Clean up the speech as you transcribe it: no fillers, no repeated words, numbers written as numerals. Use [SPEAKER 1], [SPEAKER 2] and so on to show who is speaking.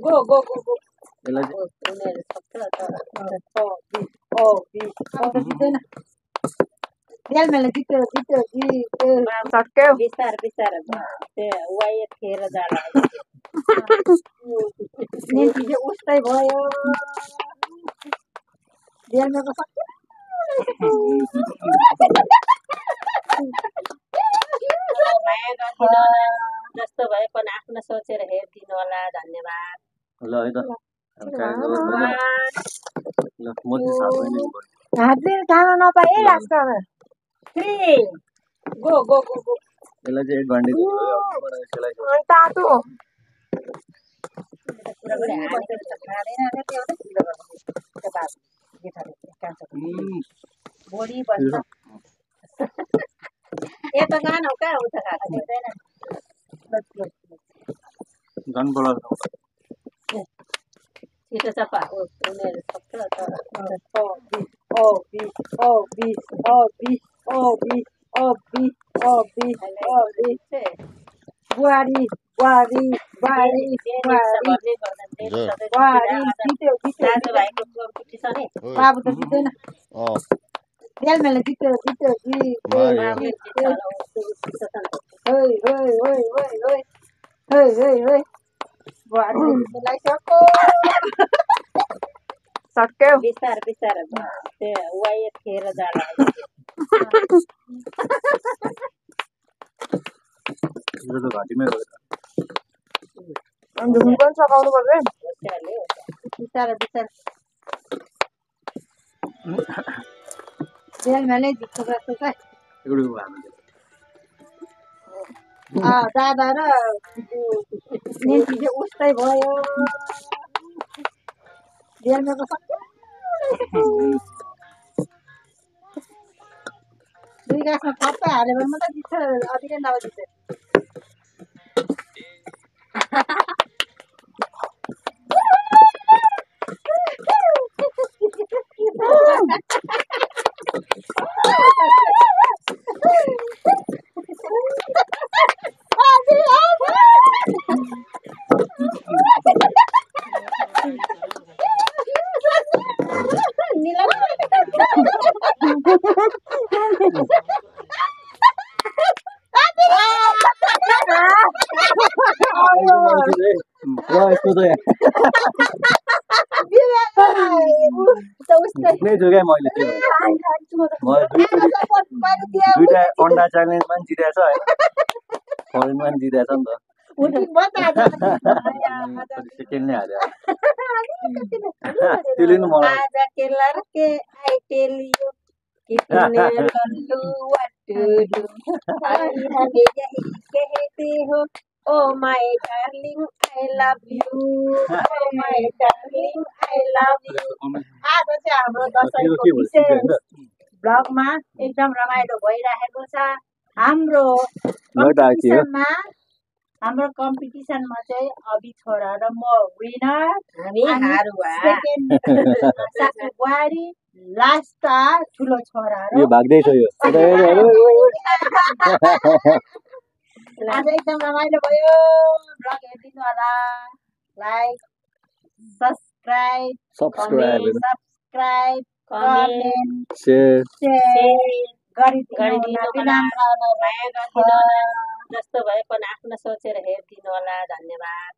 [SPEAKER 1] Go go go go बिस्तार बिस्तार why खेर जाला उस्तै भयो जस्तो भए पनि आफ्नो सोचेर हेरिदिनु होला धन्यवाद ल है त हातले खान नपाए रास्तामा गो गो गो गो यसलाई चाहिँ एडभान्टेज तातो बोडी बन्छ यता गानो कहाँ हुन्छ खाएको हुँदैन झन् बोला छिटो चप्पा उनीहरू बुहारी बुहारी बुहारी दाजुभाइको कम्पिटिसन है बाबु त जित्दैन रेलमेले जित्यो जित्यो बिस्तार बिस्तार वाइ खेर जाला सकाउनु पर्छ बिस्तार बिस्तार रेलमेले जित्छ जस्तो छ दादा र नेन्सी चाहिँ उस्तै भयो रेलमेको दुई गाँसमा थप्पै हाल्यो भने मात्रै जित्छ अधिकै नभए जित्छ दुईटा अन्डा च्यालेन्जमा पनि जितेछ होइन फरेनमा पनि जितेछ नि त सेकेन्ड नै हाल्यो त्यसले नि मलाई Oh my darling, I love you. Oh my darling, I love you. आज चाहिँ हाम्रो दशैंको विशेष ब्लगमा एकदम रमाइलो भइरहेको छ हाम्रो कम्पिटिसनमा चाहिँ अभि छोरा र म विनर हामी हारुवा सेकेन्ड सासु बुहारी लास्ट ठुलो छोरा र यो भाग्दै छ यो आज एकदम रमाइलो भयो ब्लग हेरिदिनु होला लाइक सब्स्क्राइब कमेन्ट शेयर गरिदिनु होला जस्तो भए पनि आफ्नो सोचेर हेरिदिनु होला धन्यवाद।